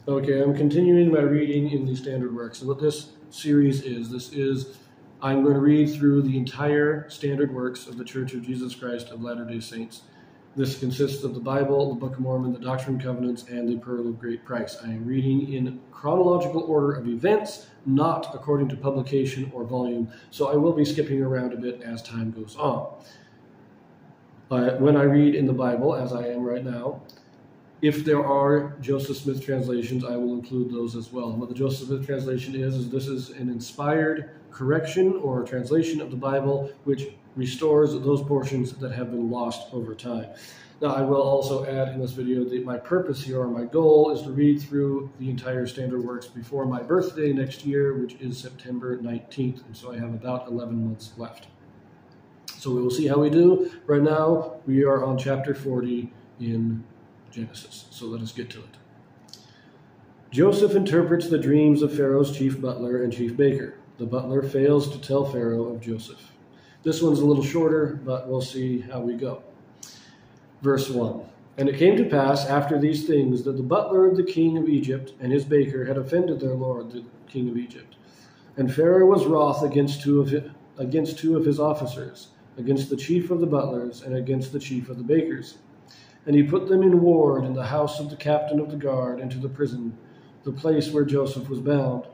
Okay, I'm continuing my reading in the standard works. So what this series is, I'm going to read through the entire standard works of the Church of Jesus Christ of Latter-day Saints. This consists of the Bible, the Book of Mormon, the Doctrine and Covenants, and the Pearl of Great Price. I am reading in chronological order of events, not according to publication or volume, so I will be skipping around a bit as time goes on. When I read in the Bible, as I am right now, if there are Joseph Smith translations, I will include those as well. And what the Joseph Smith translation is this is an inspired correction or translation of the Bible which restores those portions that have been lost over time. Now, I will also add in this video that my purpose here, or my goal, is to read through the entire standard works before my birthday next year, which is September 19th. And so I have about 11 months left. So we will see how we do. Right now, we are on chapter 40 in Genesis. So let us get to it. Joseph interprets the dreams of Pharaoh's chief butler and chief baker. The butler fails to tell Pharaoh of Joseph. This one's a little shorter, but we'll see how we go. Verse 1. And it came to pass after these things that the butler of the king of Egypt and his baker had offended their lord, the king of Egypt. And Pharaoh was wroth against two of his officers, against the chief of the butlers and against the chief of the bakers. And he put them in ward in the house of the captain of the guard into the prison, the place where Joseph was bound.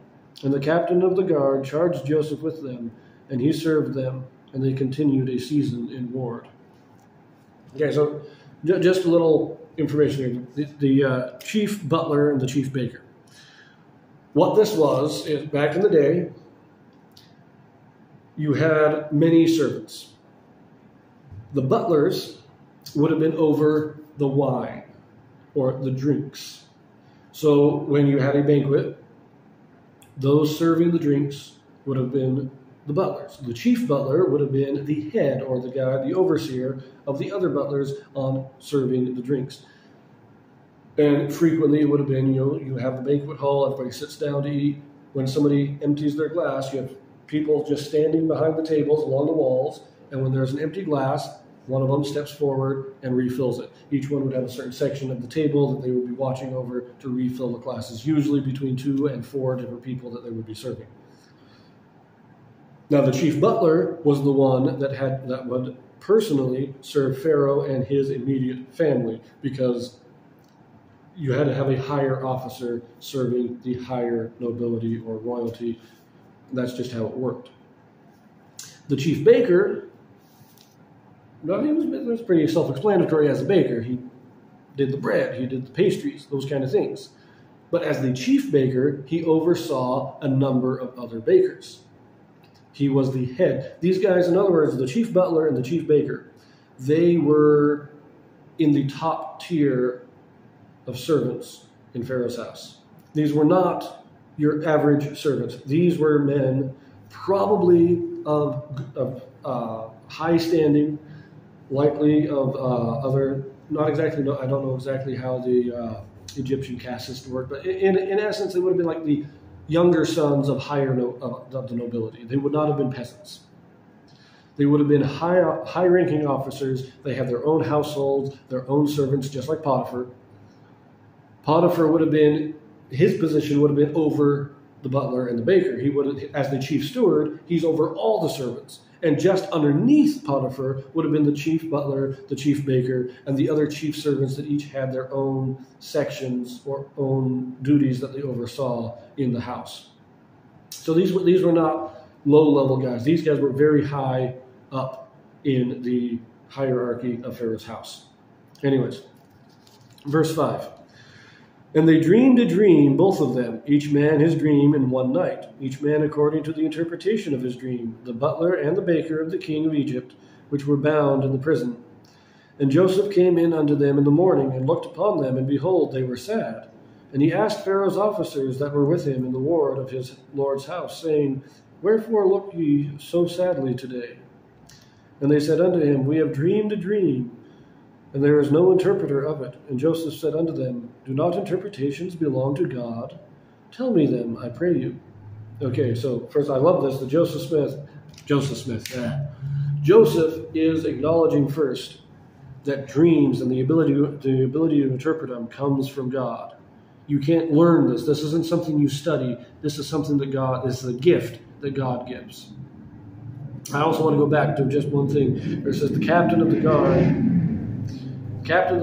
And the captain of the guard charged Joseph with them, and he served them, and they continued a season in ward. Okay, so just a little information here. The chief butler and the chief baker. What this was, is back in the day, you had many servants. The butlers would have been over the wine or the drinks. So when you had a banquet, those serving the drinks would have been the butlers. The chief butler would have been the head or the guy, the overseer of the other butlers on serving the drinks. And frequently it would have been, you have the banquet hall, everybody sits down to eat. When somebody empties their glass, you have people just standing behind the tables along the walls, and when there's an empty glass, one of them steps forward and refills it. Each one would have a certain section of the table that they would be watching over to refill the glasses, usually between 2 and 4 different people that they would be serving. Now, the chief butler was the one that would personally serve Pharaoh and his immediate family, because you had to have a higher officer serving the higher nobility or royalty. That's just how it worked. The chief baker, well, it was pretty self-explanatory as a baker. He did the bread, he did the pastries, those kind of things. But as the chief baker, he oversaw a number of other bakers. He was the head. These guys, in other words, the chief butler and the chief baker, they were in the top tier of servants in Pharaoh's house. These were not your average servants. These were men probably of high standing, likely of other, not exactly, I don't know exactly how the Egyptian caste system worked, but in essence, they would have been like the younger sons of of the nobility. They would not have been peasants. They would have been high-ranking officers. They had their own households, their own servants, just like Potiphar. Potiphar would have been, his position would have been over the butler and the baker. He would have, as the chief steward, he's over all the servants. And just underneath Potiphar would have been the chief butler, the chief baker, and the other chief servants that each had their own sections or own duties that they oversaw in the house. So these were not low-level guys. These guys were very high up in the hierarchy of Pharaoh's house. Anyways, verse 5. And they dreamed a dream, both of them, each man his dream in one night, each man according to the interpretation of his dream, the butler and the baker of the king of Egypt, which were bound in the prison. And Joseph came in unto them in the morning, and looked upon them, and behold, they were sad. And he asked Pharaoh's officers that were with him in the ward of his lord's house, saying, Wherefore look ye so sadly today? And they said unto him, We have dreamed a dream, and there is no interpreter of it. And Joseph said unto them, Do not interpretations belong to God? Tell me them, I pray you. Okay, so first, I love this, Joseph is acknowledging first that dreams and the ability to interpret them comes from God. You can't learn this. This isn't something you study. This is something that this is a gift that God gives. I also want to go back to just one thing. Where it says the captain of the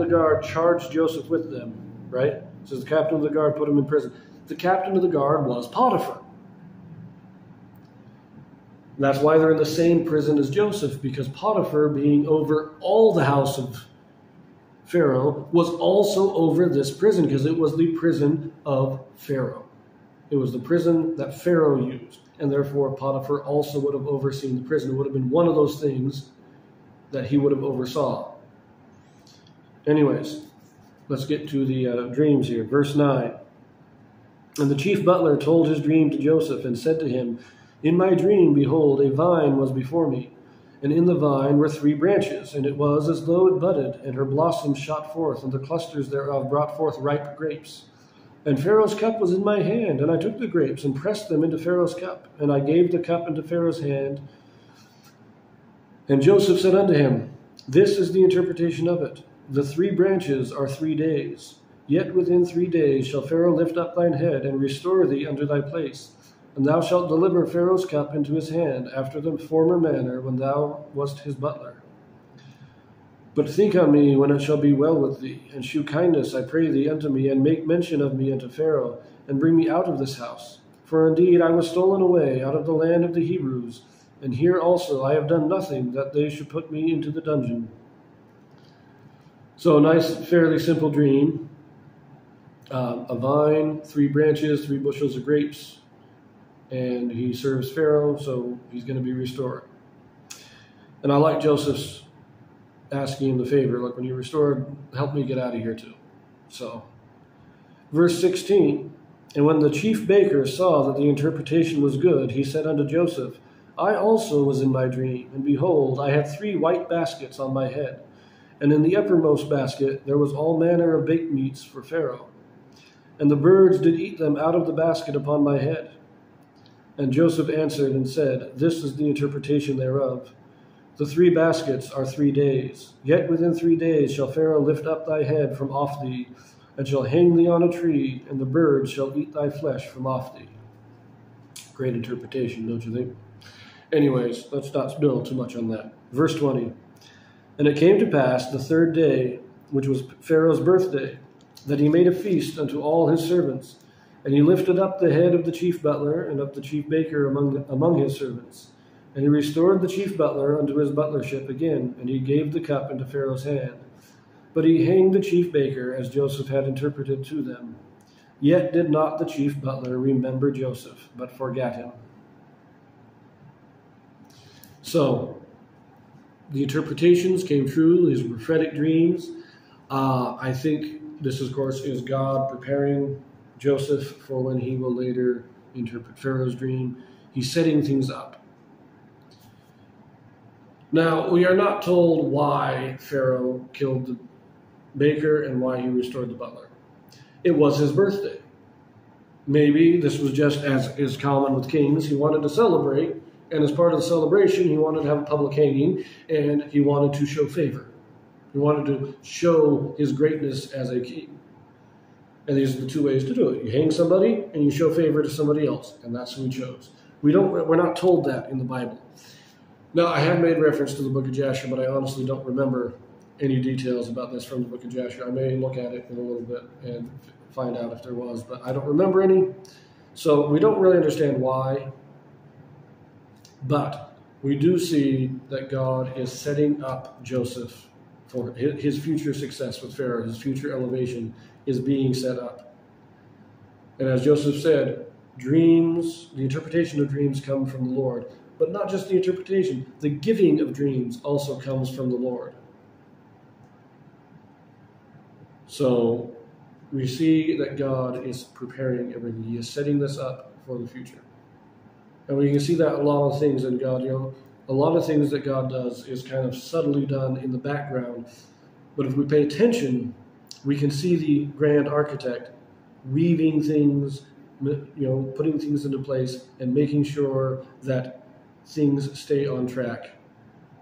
guard charged Joseph with them, right? It says the captain of the guard put him in prison. The captain of the guard was Potiphar. That's why they're in the same prison as Joseph, because Potiphar, being over all the house of Pharaoh, was also over this prison, because it was the prison of Pharaoh. It was the prison that Pharaoh used, and therefore Potiphar also would have overseen the prison. It would have been one of those things that he would have oversaw. Anyways, let's get to the dreams here. Verse 9. And the chief butler told his dream to Joseph and said to him, in my dream, behold, a vine was before me, and in the vine were 3 branches, and it was as though it budded, and her blossoms shot forth, and the clusters thereof brought forth ripe grapes. And Pharaoh's cup was in my hand, and I took the grapes and pressed them into Pharaoh's cup, and I gave the cup into Pharaoh's hand. And Joseph said unto him, this is the interpretation of it. The 3 branches are 3 days. Yet within 3 days shall Pharaoh lift up thine head, and restore thee unto thy place. And thou shalt deliver Pharaoh's cup into his hand, after the former manner, when thou wast his butler. But think on me when it shall be well with thee, and shew kindness, I pray thee, unto me, and make mention of me unto Pharaoh, and bring me out of this house. For indeed I was stolen away out of the land of the Hebrews, and here also I have done nothing that they should put me into the dungeon. So a nice, fairly simple dream. A vine, 3 branches, 3 bushels of grapes. And he serves Pharaoh, so he's going to be restored. And I like Joseph's asking him the favor, look, when you're restored, help me get out of here too. So, verse 16, and when the chief baker saw that the interpretation was good, he said unto Joseph, I also was in my dream, and behold, I had 3 white baskets on my head, and in the uppermost basket there was all manner of baked meats for Pharaoh. And the birds did eat them out of the basket upon my head. And Joseph answered and said, this is the interpretation thereof. The 3 baskets are 3 days. Yet within 3 days shall Pharaoh lift up thy head from off thee, and shall hang thee on a tree, and the birds shall eat thy flesh from off thee. Great interpretation, don't you think? Anyways, let's not dwell too much on that. Verse 20. And it came to pass the 3rd day, which was Pharaoh's birthday, that he made a feast unto all his servants. And he lifted up the head of the chief butler and of the chief baker among his servants. And he restored the chief butler unto his butlership again, and he gave the cup into Pharaoh's hand. But he hanged the chief baker, as Joseph had interpreted to them. Yet did not the chief butler remember Joseph, but forgat him. So, the interpretations came true, these prophetic dreams. I think this, of course, is God preparing Joseph for when he will later interpret Pharaoh's dream. He's setting things up. Now, we are not told why Pharaoh killed the baker and why he restored the butler. It was his birthday. Maybe this was just, as is common with kings, he wanted to celebrate, and as part of the celebration, he wanted to have a public hanging, and he wanted to show favor. He wanted to show his greatness as a king. And these are the 2 ways to do it. You hang somebody and you show favor to somebody else. And that's who he chose. We're not told that in the Bible. Now, I have made reference to the book of Jasher, but I honestly don't remember any details about this from the book of Jasher. I may look at it in a little bit and find out if there was, but I don't remember any. So we don't really understand why. But we do see that God is setting up Joseph for his future success with Pharaoh. His future elevation is being set up. And as Joseph said, dreams, the interpretation of dreams come from the Lord. But not just the interpretation, the giving of dreams also comes from the Lord. So we see that God is preparing everything. He is setting this up for the future. And we can see that a lot of things in God, a lot of things that God does is kind of subtly done in the background. But if we pay attention, we can see the grand architect weaving things, putting things into place and making sure that things stay on track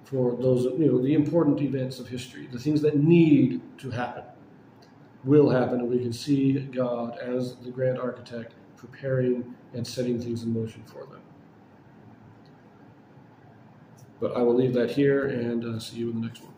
for those, the important events of history, the things that need to happen. will happen, and we can see God as the grand architect preparing and setting things in motion for them. But I will leave that here and see you in the next one.